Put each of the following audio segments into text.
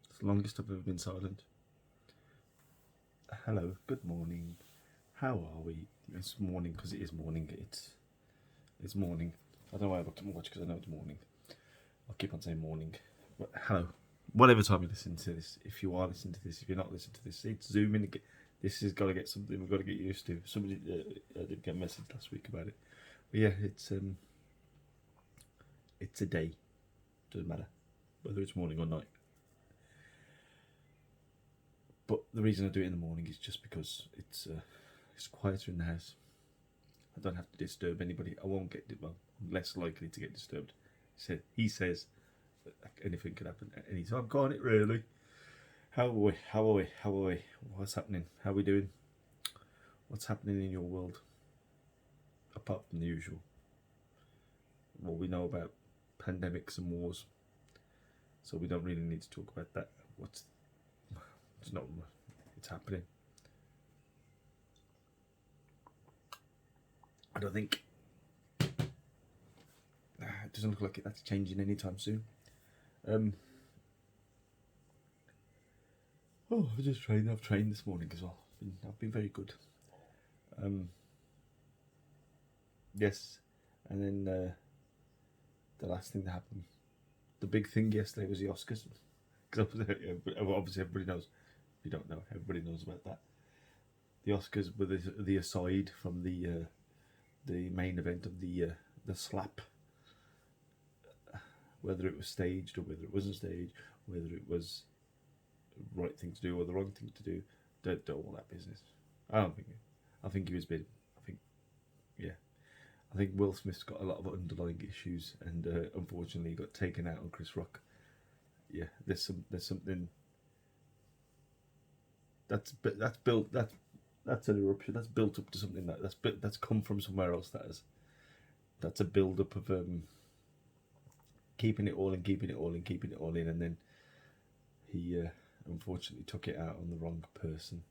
It's the longest I've ever been silent. Hello, good morning. How are we? It's morning because it is morning. It's morning. I don't know why I looked at my watch because I know it's morning. I'll keep on saying morning. But hello. Whatever time you listen to this, if you are listening to this, if you're not listening to this, it's zooming. This has got to get something we've got to get used to. Somebody I did get a message last week about it. But yeah, it's a day. Doesn't matter whether it's morning or night. But the reason I do it in the morning is just because it's quieter in the house. I don't have to disturb anybody. I won't get I'm less likely to get disturbed. He says that anything can happen at any time. Can't it really? How are we? What's happening? How are we doing? What's happening in your world? Apart from the usual. What we know about pandemics and wars. So we don't really need to talk about that. It's happening. I don't think it doesn't look like that's changing anytime soon. I just trained. I've trained this morning as well. I've been very good. Yes, and then the last thing that happened, the big thing yesterday was the Oscars. Because obviously everybody knows. If you don't know, everybody knows about that. The Oscars were the aside from the main event of the slap. Whether it was staged or whether it wasn't staged, whether it was the right thing to do or the wrong thing to do, don't all that business. I think he was big. I think Will Smith's got a lot of underlying issues, and unfortunately, he got taken out on Chris Rock. Yeah, there's something that's an eruption. That's built up to something that's come from somewhere else. That's a build up of keeping it all in, and then he unfortunately took it out on the wrong person.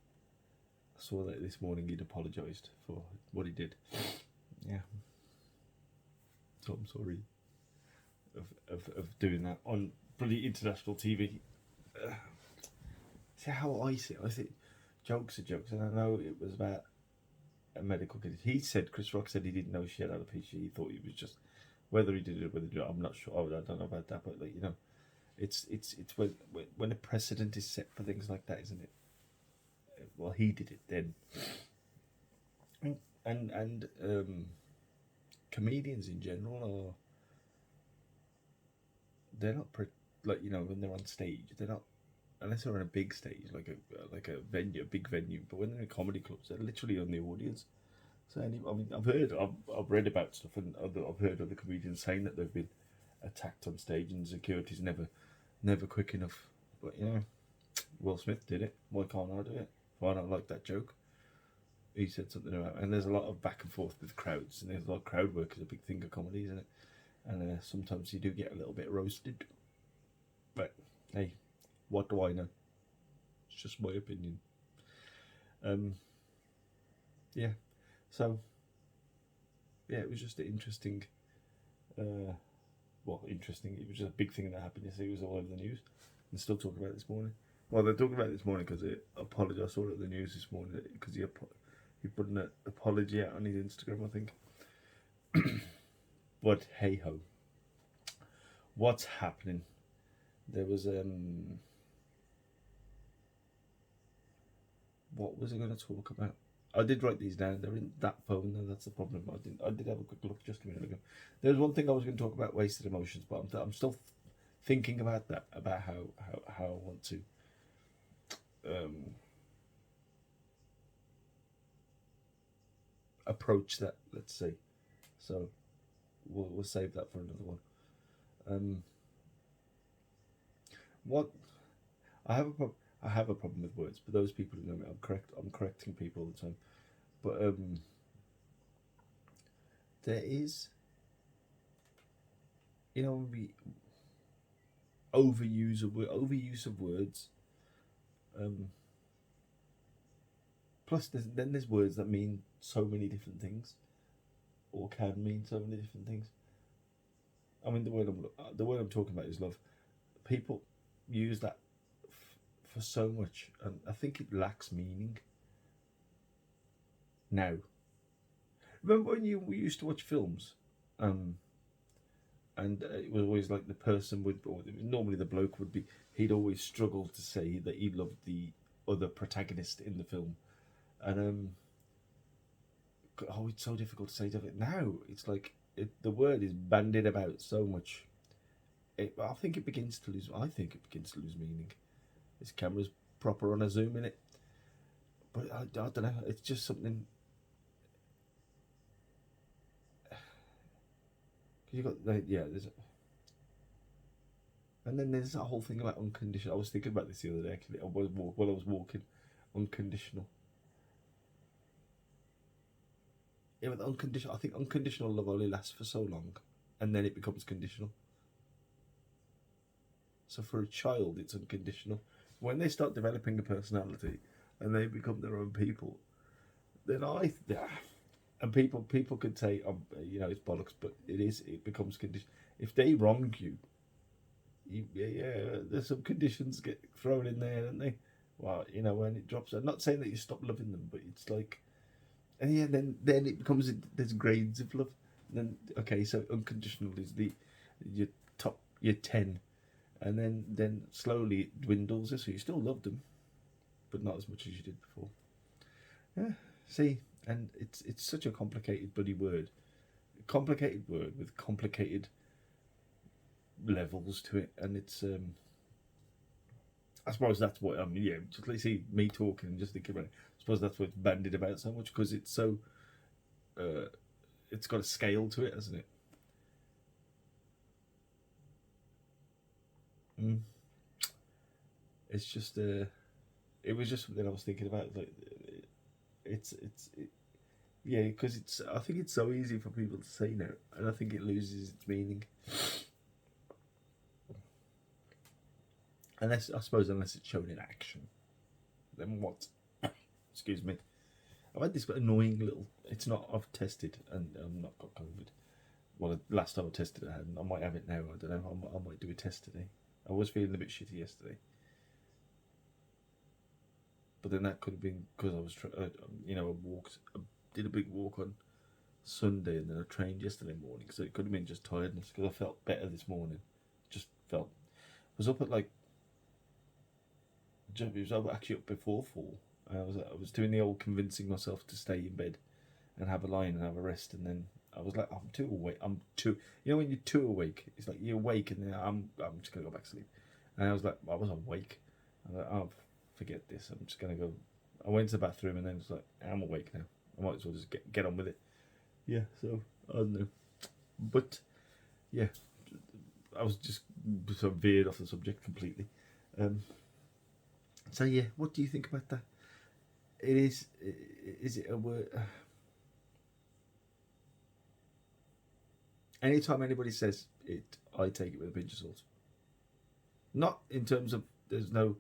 I saw that this morning he'd apologised for what he did. Yeah. So I'm sorry of doing that on bloody international TV. See how I see it? I think jokes are jokes, and I know it was about a medical condition. Chris Rock said he didn't know she had alopecia. He thought he was just, whether he did it or whether he did it, I'm not sure. I don't know about that, but it's when a precedent is set for things like that, isn't it? Well, he did it then, and comedians in general they're not when they're on stage, they're not, unless they're on a big stage like a venue, a big venue. But when they're in comedy clubs, they're literally on the audience. So I've read about stuff, and I've heard other comedians saying that they've been attacked on stage and security's never quick enough. But Will Smith did it. Why can't I do it? Why not like that joke? He said something about, and there's a lot of back and forth with crowds, and there's a lot of crowd work is a big thing of comedy, isn't it? And sometimes you do get a little bit roasted. But hey, what do I know? It's just my opinion. Yeah. So yeah, it was just interesting. Interesting. It was just a big thing that happened yesterday. It was all over the news, and still talking about it this morning. Well, they're talking about it this morning because I apologised. I saw it in the news this morning because he put an apology out on his Instagram, I think. But hey ho, what's happening? There was what was I going to talk about? I did write these down. They're in that phone, though. That's the problem. I did have a quick look just a minute ago. There was one thing I was going to talk about: wasted emotions. But I'm still thinking about that. About how I want to approach that. Let's say. So we'll save that for another one. What I have a problem with words. But those people who know me, I'm correcting people all the time. But there is, we overuse of words. Plus, there's words that mean so many different things. or can mean so many different things. I mean, the word I'm talking about is love. People use that for so much, and I think it lacks meaning now. Remember when we used to watch films, um, and it was always like the person would, or normally the bloke would be, he'd always struggle to say that he loved the other protagonist in the film, and oh, it's so difficult to say to it now. It's like the word is bandied about so much. I think it begins to lose. I think it begins to lose meaning. This camera's proper on a zoom in it, but I don't know. It's just something. You got there's, and then there's that whole thing about unconditional. I was thinking about this the other day actually. While I was walking, unconditional. Yeah, but unconditional. I think unconditional love only lasts for so long, and then it becomes conditional. So for a child, it's unconditional. When they start developing a personality, and they become their own people, then and people could say, it's bollocks, but it becomes conditional. If they wrong you, there's some conditions get thrown in there, don't they? Well, when it drops. I'm not saying that you stop loving them, but it's like, and yeah, then it becomes there's grades of love. Then okay, so unconditional is your top, your 10, and then slowly it dwindles. So you still love them, but not as much as you did before. Yeah, see, and it's such a complicated bloody word, with complicated levels to it, and it's I suppose that's what just let's see me talking and just thinking about it. I suppose that's what's bandied about so much, because it's so it's got a scale to it, hasn't it? It's just it was just something I was thinking about. Like yeah, because I think it's so easy for people to say no, and I think it loses its meaning. Unless it's shown in action, then what? Excuse me. I've had this annoying little. It's not. I've tested and I've not got COVID. Well, the last time I tested, I hadn't. I might have it now. I don't know. I might do a test today. I was feeling a bit shitty yesterday, but then that could have been because I was, I did a big walk on Sunday, and then I trained yesterday morning, so it could have been just tiredness. Because I felt better this morning. Just felt. I was up at like. It was actually up before 4. I was doing the old convincing myself to stay in bed and have a line and have a rest, and then I was like, I'm too awake. I'm too. When you're too awake, it's like you're awake, and then I'm just gonna go back to sleep. And I was like, I was awake. I was like, oh, forget this. I'm just gonna go. I went to the bathroom, and then it's like, I'm awake now. I might as well just get on with it. Yeah. So I don't know, but yeah, I was just sort of veered off the subject completely. So yeah, what do you think about that? Is it a word? Anytime anybody says it, I take it with a pinch of salt. Not in terms of there's no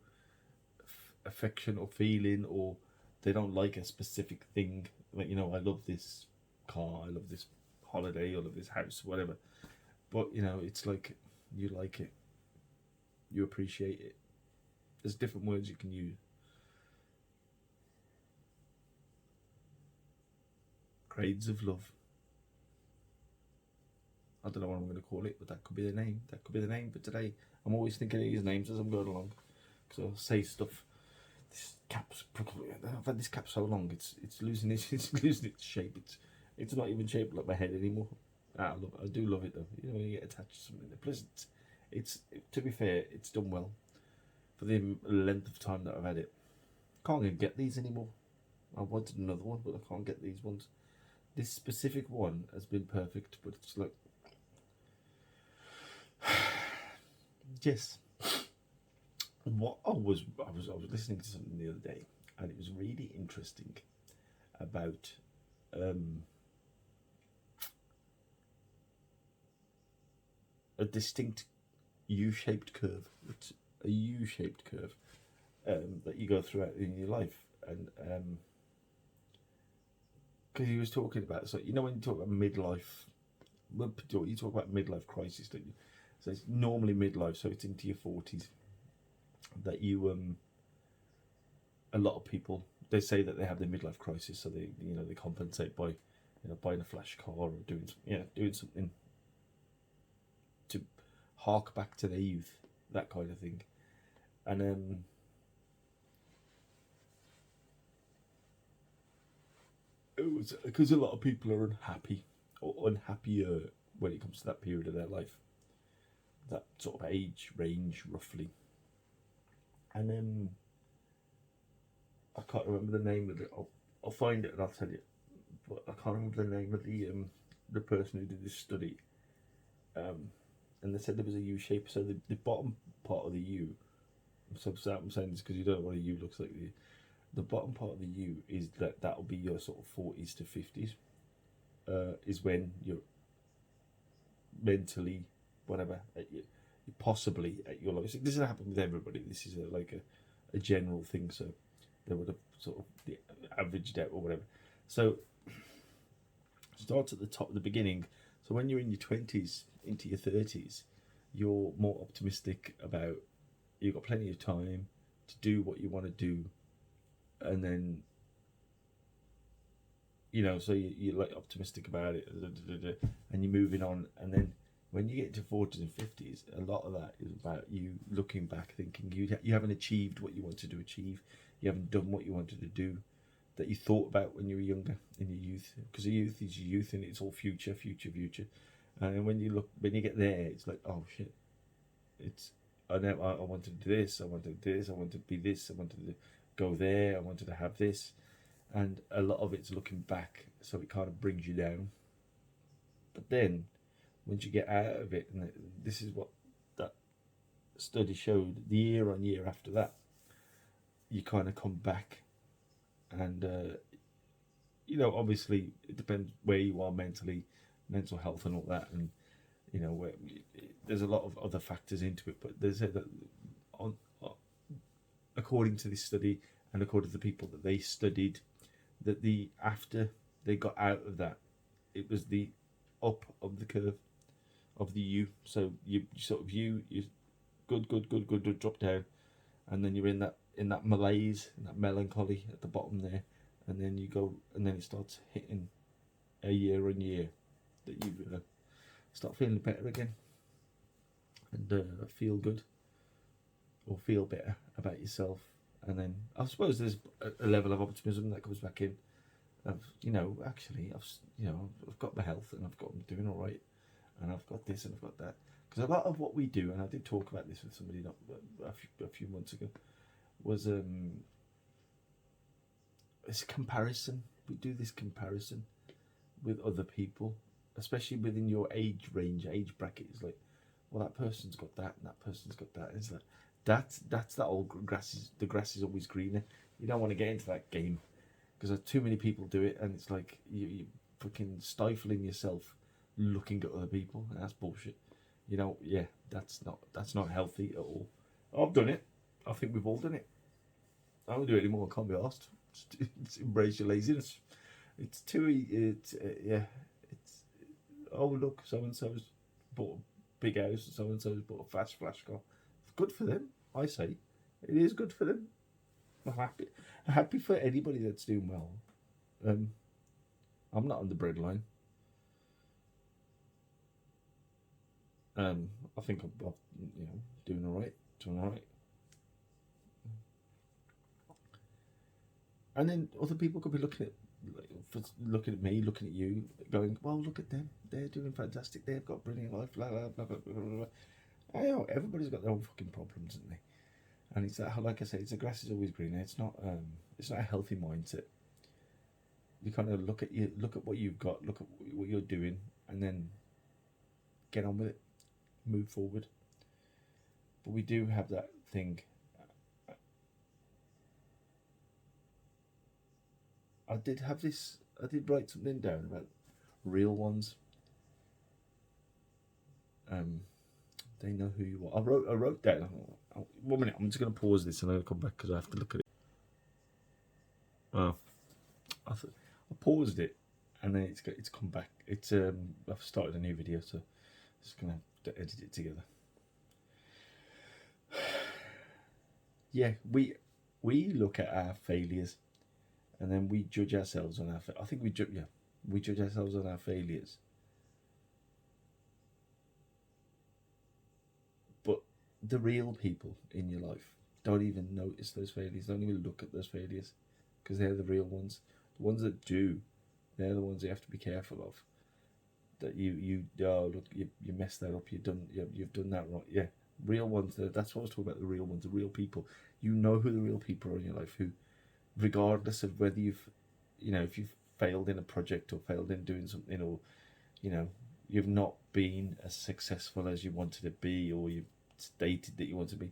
affection or feeling, or they don't like a specific thing. Like, I love this car, I love this holiday, I love this house, whatever. But it's like you like it, you appreciate it. There's different words you can use. Grades of love. I don't know what I'm going to call it, but that could be the name. That could be the name for today. I'm always thinking of these names as I'm going along, because I'll say stuff. This cap's. I've had this cap so long, it's losing its shape. It's not even shaped like my head anymore. I do love it though. When you get attached to something. Plus, it's to be fair, it's done well for the length of time that I've had it. Can't even get these anymore. I wanted another one, but I can't get these ones. This specific one has been perfect, but it's like, yes. What I was listening to something the other day, and it was really interesting about a distinct U-shaped curve. It's a U-shaped curve that you go throughout in your life, and because he was talking about, so you know when you talk about midlife, you talk about midlife crisis, don't you? So it's normally midlife, so it's into your 40s that you a lot of people, they say that they have their midlife crisis, so they compensate by buying a flash car or doing something to hark back to their youth, that kind of thing. And it was because a lot of people are unhappy or unhappier when it comes to that period of their life, that sort of age range roughly. And I can't remember the name of it. I'll find it and I'll tell you. But I can't remember the name of the person who did this study. And they said there was a U shape. So the bottom part of the U. So I'm saying this because you don't know what a U looks like. The bottom part of the U is that'll be your sort of 40s to 50s. Is when you're mentally, whatever, possibly at your lowest. This doesn't happen with everybody. This is a general thing. So they would have sort of averaged out or whatever. So start at the top, at the beginning. So when you're in your 20s into your 30s, you're more optimistic about, you've got plenty of time to do what you want to do, and then so you're like optimistic about it, and you're moving on. And then when you get to 40s and 50s, a lot of that is about you looking back, thinking you haven't achieved what you wanted to achieve, you haven't done what you wanted to do that you thought about when you were younger, in your youth, because your youth is your youth and it's all future. And when you get there, it's like, oh shit, I wanted to do this, I wanted to do this, I wanted to be this, I wanted to go there, I wanted to have this. And a lot of it's looking back, so it kind of brings you down. But then once you get out of it, and this is what that study showed, the year on year after that, you kind of come back. And obviously it depends where you are mentally, mental health and all that, and there's a lot of other factors into it. But they said that according to this study and according to the people that they studied, that after they got out of that, it was the up of the curve of the U. So you sort of you good, drop down, and then you're in that malaise, in that melancholy at the bottom there, and then you go, and then it starts hitting a year on year that you start feeling better again, and feel good or feel better about yourself. And then I suppose there's a level of optimism that comes back in. Actually, I've got my health, and I'm doing all right, and I've got this and I've got that. Because a lot of what we do, and I did talk about this with somebody a few months ago, was this comparison. We do this comparison with other people, especially within your age range, age bracket. It's like, well, that person's got that, and that person's got that. It's like that's that old the grass is always greener. You don't want to get into that game because too many people do it, and it's like you fucking stifling yourself looking at other people, and that's bullshit. That's not healthy at all. I've done it. I think we've all done it. I don't do it anymore. I can't be asked. Just embrace your laziness. It's too. It's It's, oh look, so and so's bought a big house. So and so's bought a fast flash car. It's good for them. I say, it is good for them. I'm happy. I'm happy for anybody that's doing well. I'm not on the breadline. I think I'm doing all right. And then other people could be looking at me, looking at you, going, "Well, look at them. They're doing fantastic. They've got a brilliant life." Blah blah blah blah blah blah. Everybody's got their own fucking problems, haven't they? And it's that, like I say, it's the grass is always greener. It's not a healthy mindset. You kind of look at what you've got, look at what you're doing, and then get on with it, move forward. But we do have that thing. I did write something down about real ones. They know who you are. I wrote down. 1 minute. I'm just going to pause this and I'll come back because I have to look at it. I paused it and then it's come back. It's I've started a new video, so just gonna have to edit it together. Yeah, we look at our failures, and then we judge ourselves on our. I think we judge ourselves on our failures. But the real people in your life don't even notice those failures. Don't even look at those failures, because they're the real ones. The ones that do, they're the ones you have to be careful of. That look, you messed that up. You've done that wrong. Yeah, real ones. That's what I was talking about. The real ones, the real people. You know who the real people are in your life. Who, regardless of whether if you've failed in a project or failed in doing something, or you've not been as successful as you wanted to be, or you've stated that you want to be.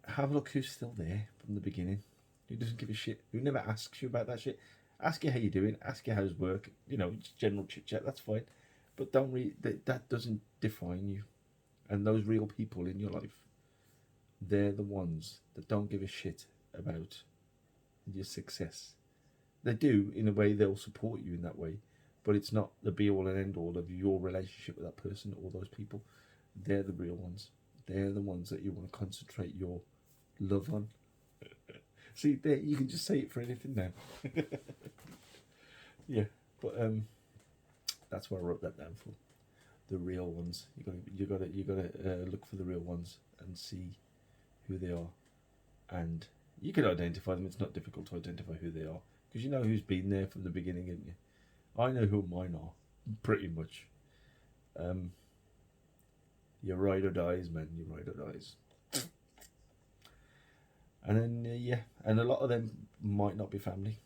Have a look who's still there from the beginning. Who doesn't give a shit. Who never asks you about that shit. Ask you how you're doing. Ask you how's work. Just general chit chat. That's fine, but don't that doesn't define you. And those real people in your life, they're the ones that don't give a shit about your success. They do, in a way. They'll support you in that way, but it's not the be all and end all of your relationship with that person or those people. They're the real ones. They're the ones that you want to concentrate your love on. See, there, you can just say it for anything now. Yeah, but that's what I wrote that down for. The real ones. You gotta look for the real ones and see who they are, and you can identify them. It's not difficult to identify who they are, because you know who's been there from the beginning, isn't you? I know who mine are, pretty much. Your ride or dies, man. Your ride or dies. And then and a lot of them might not be family.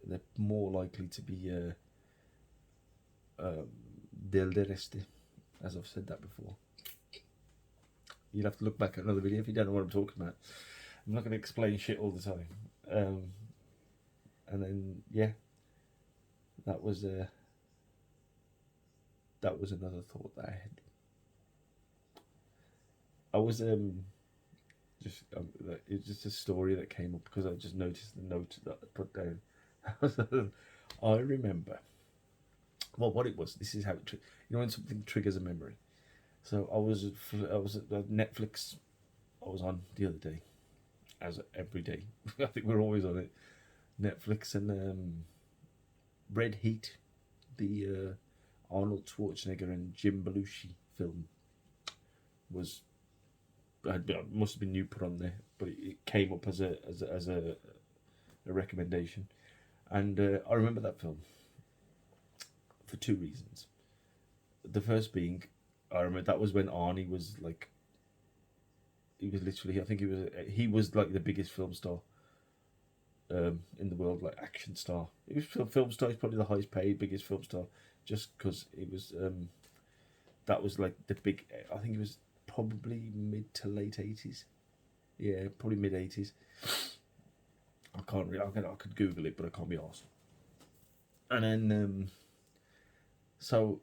They're more likely to be del de reste, as I've said that before. You'll have to look back at another video if you don't know what I'm talking about. I'm not going to explain shit all the time. And then that was another thought that I had. I was it's just a story that came up because I just noticed the note that I put down. I remember. Well, what it was. This is how it. When something triggers a memory. So I was at Netflix. I was on the other day, as every day. I think we're always on it. Netflix and Red Heat, the Arnold Schwarzenegger and Jim Belushi film, must have been new put on there, but it came up as a recommendation, and I remember that film for two reasons. The first being, I remember that was when Arnie was like, he was literally, I think he was like the biggest film star in the world, like action star. He was film star. He's probably the highest paid, biggest film star, just because it was. That was like the big. I think it was probably mid to late 80s. Yeah, probably mid 80s. I can't really. I could Google it, but I can't be arsed. And then, so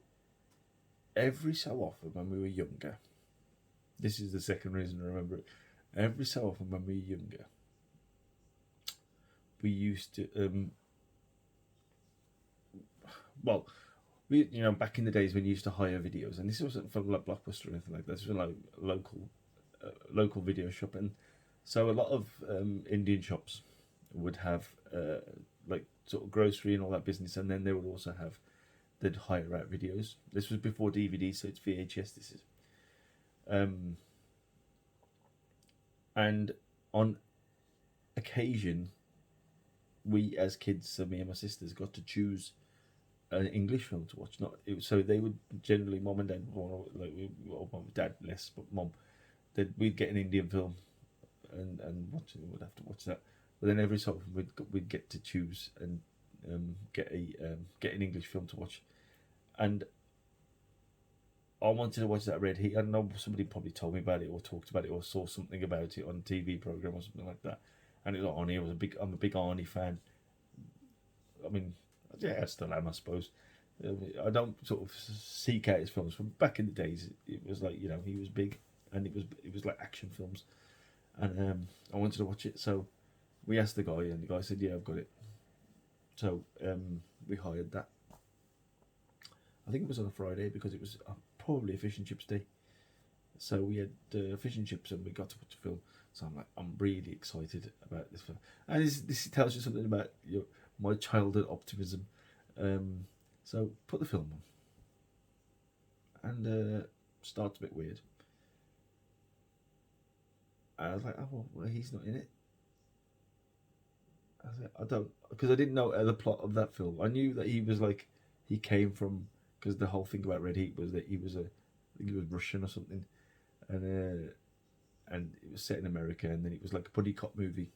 every so often when we were younger, this is the second reason I remember it. Every so often when we were younger, we used to back in the days when you used to hire videos, and this wasn't from like Blockbuster or anything like that. This was like local video shop, and so a lot of Indian shops would have like sort of grocery and all that business, and then they would also have, they'd hire out videos. This was before DVD, so it's VHS. This is, and on occasion, we as kids, so me and my sisters, got to choose an English film to watch. So they would generally, mom and dad, mom and dad less, but mom, we'd get an Indian film and we'd have to watch that. But then every so often we'd get to choose and get an English film to watch. And I wanted to watch that Red Heat. I don't know, somebody probably told me about it or talked about it or saw something about it on a TV program or something like that. And it was Arnie. I'm a big Arnie fan. I mean, yeah, I still am, I suppose. I don't sort of seek out his films. From back in the days, it was like, he was big, and it was like action films, and I wanted to watch it. So we asked the guy, and the guy said, "Yeah, I've got it." So we hired that, I think it was on a Friday because it was probably a fish and chips day. So we had fish and chips and we got to watch the film. So I'm like, I'm really excited about this film. And this tells you something about my childhood optimism. So put the film on. And starts a bit weird. And I was like, oh, well, he's not in it. I was like, I don't, because I didn't know the plot of that film. I knew that he was like, he came from, because the whole thing about Red Heat was that he was I think he was Russian or something, and it was set in America, and then it was like a buddy cop movie,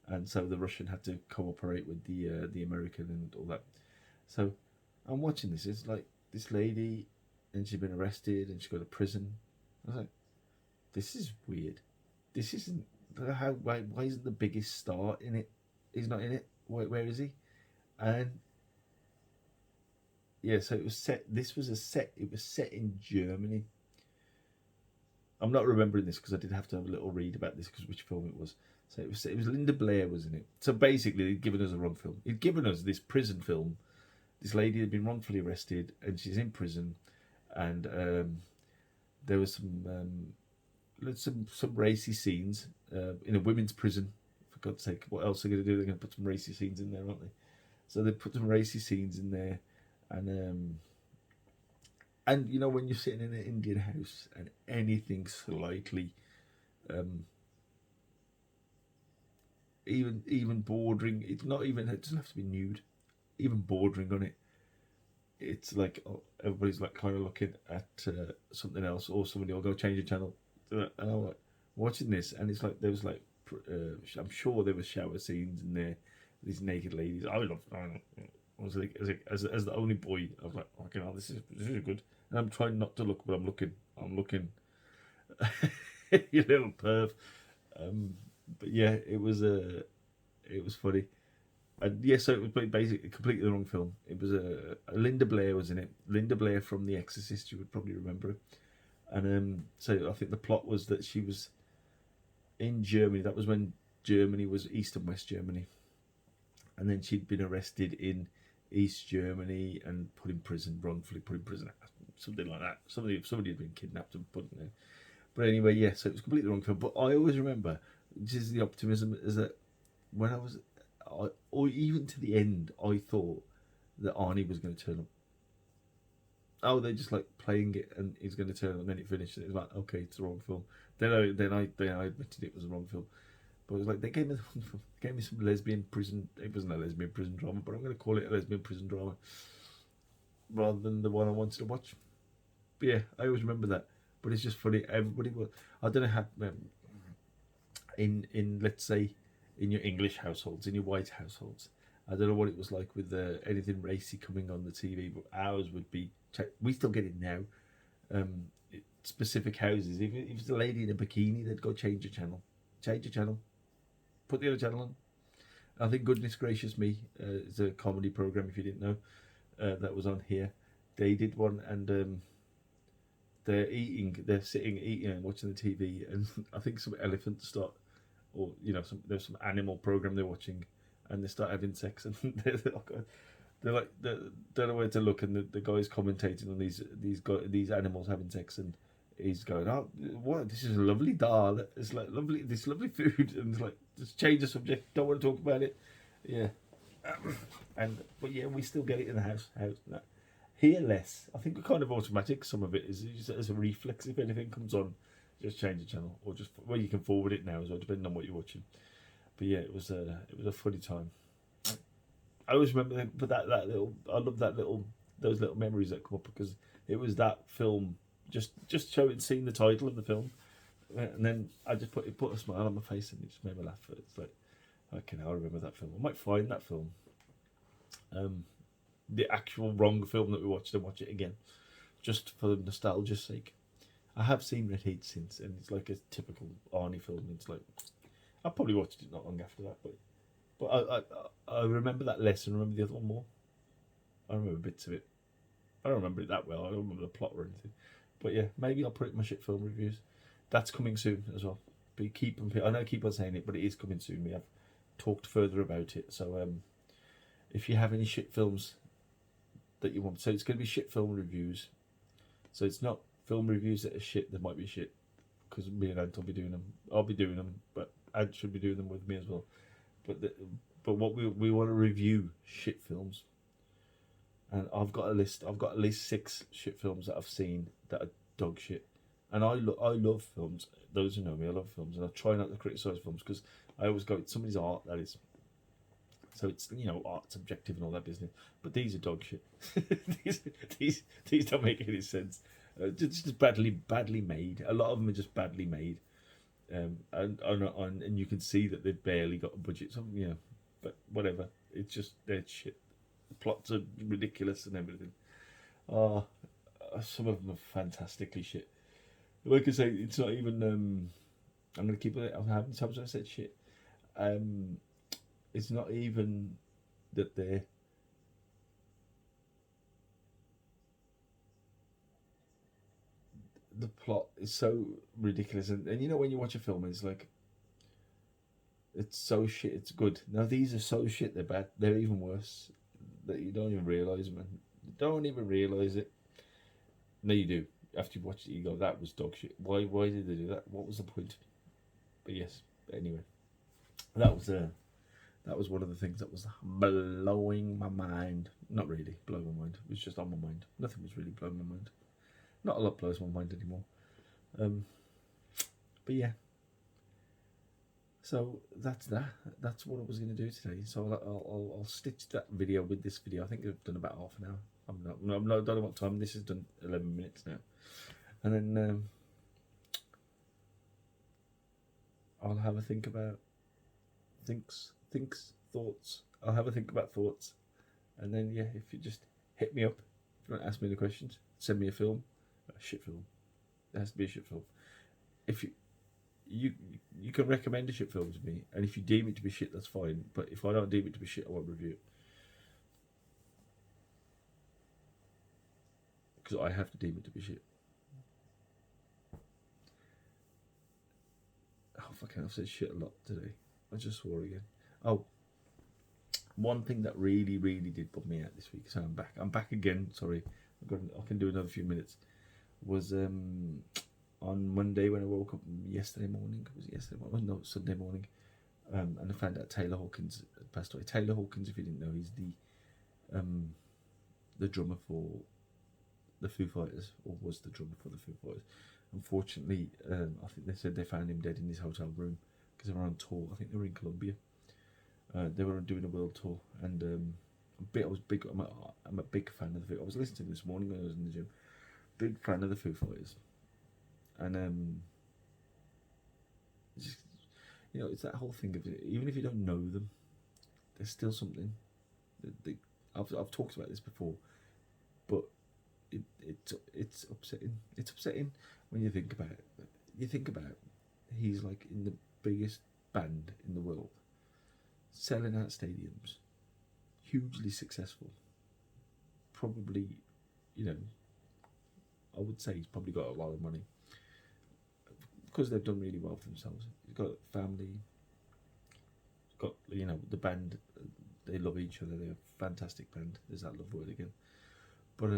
and so the Russian had to cooperate with the American and all that. So I'm watching this. It's like this lady, and she's been arrested, and she go to prison. I was like, this is weird. This isn't how. Why isn't the biggest star in it? He's not in it. Where is he? And yeah, so it was set. This was a set. It was set in Germany. I'm not remembering this because I did have to have a little read about this because which film it was. So it was Linda Blair was in it. So basically, they'd given us a wrong film. He'd given us this prison film. This lady had been wrongfully arrested and she's in prison, and there was some racy scenes in a women's prison. For God's sake, what else are they going to do? They're going to put some racy scenes in there, aren't they? So they put some racy scenes in there, and you know when you're sitting in an Indian house and anything slightly, even bordering, it's not even, it doesn't have to be nude, even bordering on it. It's like everybody's like kind of looking at something else, or somebody will go change the channel. And I'm like watching this, and it's like there was like I'm sure there was shower scenes in there. These naked ladies. I was like, as the only boy, I was like, okay, oh, this is good. And I'm trying not to look, but I'm looking. You little perv. But yeah, it was funny. And yeah, so it was basically completely the wrong film. It was a Linda Blair was in it. Linda Blair from The Exorcist, you would probably remember her. And so I think the plot was that she was in Germany. That was when Germany was East and West Germany. And then she'd been arrested in East Germany and put in prison, wrongfully put in prison, something like that. Somebody had been kidnapped and put in there. But anyway, yeah, so it was completely wrong film. But I always remember, this is the optimism, is that when or even to the end, I thought that Arnie was going to turn up. Oh, they're just like playing it, and he's going to turn up, and then it finished. And it was like, okay, it's the wrong film. Then I admitted it was the wrong film. But it was like they gave me some lesbian prison. It wasn't a lesbian prison drama, but I'm going to call it a lesbian prison drama rather than the one I wanted to watch. But yeah, I always remember that. But it's just funny. Everybody was. I don't know how. In let's say, in your English households, in your white households, I don't know what it was like with anything racy coming on the TV, but ours would be. We still get it now. Specific houses. If it's a lady in a bikini, they'd go change your channel. Change your channel. Put the other channel on. I think Goodness Gracious Me is a comedy program. If you didn't know, that was on here. They did one, and they're sitting eating and watching the TV, and I think some elephants start, or there's some animal program they're watching, and they start having sex, and they're like they don't know where to look, and the guy's commentating on these animals having sex, and he's going, oh, what? This is a lovely dal. It's like this lovely food, and it's like just change the subject. Don't want to talk about it. Yeah, but yeah, we still get it in the house. No. Here less. I think we're kind of automatic. Some of it is just as a reflex. If anything comes on, just change the channel, or just you can forward it now as well, depending on what you're watching. But yeah, it was a funny time. I always remember, but that little. I love those little memories that come up because it was that film. Just seeing the title of the film, and then I just put a smile on my face, and it just made me laugh. It's like, okay, now I remember that film. I might find that film, the actual wrong film that we watched, and watch it again, just for the nostalgia's sake. I have seen Red Heat since, and it's like a typical Arnie film. It's like I probably watched it not long after that, but I remember that less and remember the other one more. I remember bits of it. I don't remember it that well. I don't remember the plot or anything. But yeah, maybe I'll put it in my shit film reviews. That's coming soon as well. But I know I keep on saying it, but it is coming soon. We have talked further about it. So if you have any shit films that you want. So it's going to be shit film reviews. So it's not film reviews that are shit. There might be shit because me and Ant will be doing them. I'll be doing them, but Ant should be doing them with me as well. But what we want to review shit films, and I've got a list. I've got at least 6 shit films that I've seen that are dog shit. And I love films. Those who know me, I love films, and I try not to criticize films because I always go, it's somebody's art, that is. So it's, you know, art's objective and all that business. But these are dog shit. these don't make any sense. Just badly made. A lot of them are just badly made. And you can see that they've barely got a budget. So, you know, but whatever. It's just, they're shit. The plots are ridiculous and everything. Some of them are fantastically shit. Like I say, it's not even. I'm going to keep it. How many times have I said shit? It's not even that they're. The plot is so ridiculous, and you know when you watch a film, it's like. It's so shit. It's good. Now these are so shit. They're bad. They're even worse. That you don't even realize, man. You don't even realize it. No, you do. After you watch it, you go, "That was dog shit." Why did they do that? What was the point? But yes. Anyway, that was one of the things that was blowing my mind. Not really blowing my mind. It was just on my mind. Nothing was really blowing my mind. Not a lot blows my mind anymore. But yeah. So that's that. That's what I was going to do today. So I'll stitch that video with this video. I think I've done about half an hour. I don't know what time. This has done 11 minutes now. And then I'll have a think about thoughts. I'll have a think about thoughts. And then, yeah, if you just hit me up, if you want to ask me the questions, send me a film. A shit film. It has to be a shit film. If you can recommend a shit film to me, and if you deem it to be shit, that's fine. But if I don't deem it to be shit, I won't review it. Because I have to deem it to be shit. Oh, fucking, I've said shit a lot today. I just swore again. Oh, one thing that really did bum me out this week, so I'm back again, sorry. I can do another few minutes. Was on Monday when I woke up yesterday morning. Was it yesterday morning? No, Sunday morning. And I found out Taylor Hawkins had passed away. Taylor Hawkins, if you didn't know, he's the drummer for the Foo Fighters, or was the drummer for the Foo Fighters. Unfortunately, I think they said they found him dead in his hotel room because they were on tour. I think they were in Colombia. They were doing a world tour, and I'm a big fan of the Foo. I was listening to him this morning when I was in the gym. Big fan of the Foo Fighters, and just, you know, it's that whole thing of it. Even if you don't know them, there's still something. I've talked about this before, but it's upsetting. It's upsetting when you think about it. You think about he's like in the biggest band in the world, selling out stadiums, hugely successful. Probably, you know, I would say he's probably got a lot of money because they've done really well for themselves. He's got a family. He's got, you know, the band. They love each other. They're a fantastic band. There's that love word again. But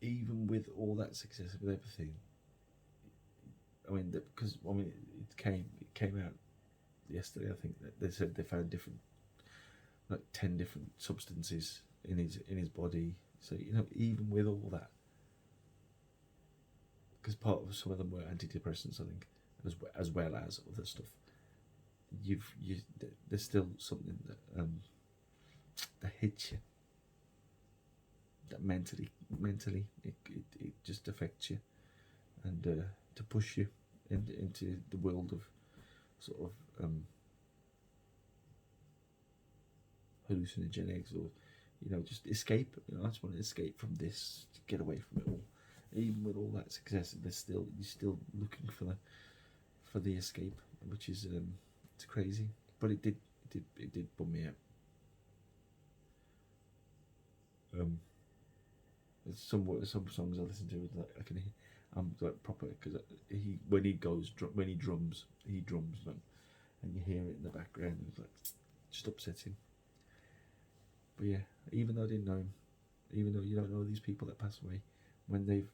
even with all that success with everything, I mean, because it came out yesterday. I think that they said they found like 10 different substances in his body. So, you know, even with all that, because part of some of them were antidepressants, I think, as well as other stuff. There's still something that hits you. That mentally it just affects you, and to push you into the world of sort of hallucinogenics, or, you know, just escape. You know, I just want to escape from this, to get away from it all. Even with all that success, you're still looking for the escape, which is it's crazy. But it did bum me out. There's some songs I listen to, like I can hear, I'm like proper, because when he drums, man, and you hear it in the background. It's like just upsetting. But yeah, even though I didn't know him, even though you don't know these people that pass away, when they've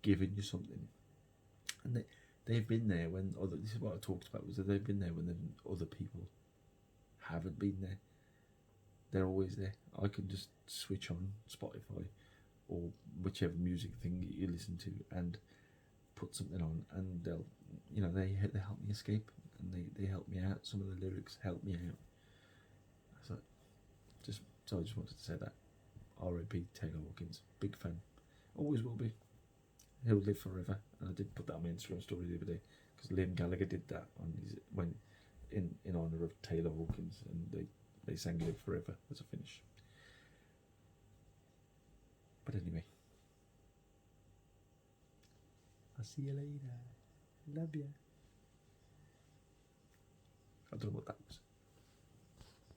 given you something, and they've been there when other. This is what I talked about, was that they've been there when other people haven't been there. They're always there. I can just switch on Spotify or whichever music thing you listen to and put something on, and they'll, they help me escape, and they help me out. Some of the lyrics help me out. So I just wanted to say that. R.I.P. Taylor Hawkins, big fan, always will be. He'll live forever. And I did put that on my Instagram story the other day because Liam Gallagher did that on when in honor of Taylor Hawkins, and they sang "Live Forever" as a finish. But anyway, I'll see you later. Love ya. I don't know what that was.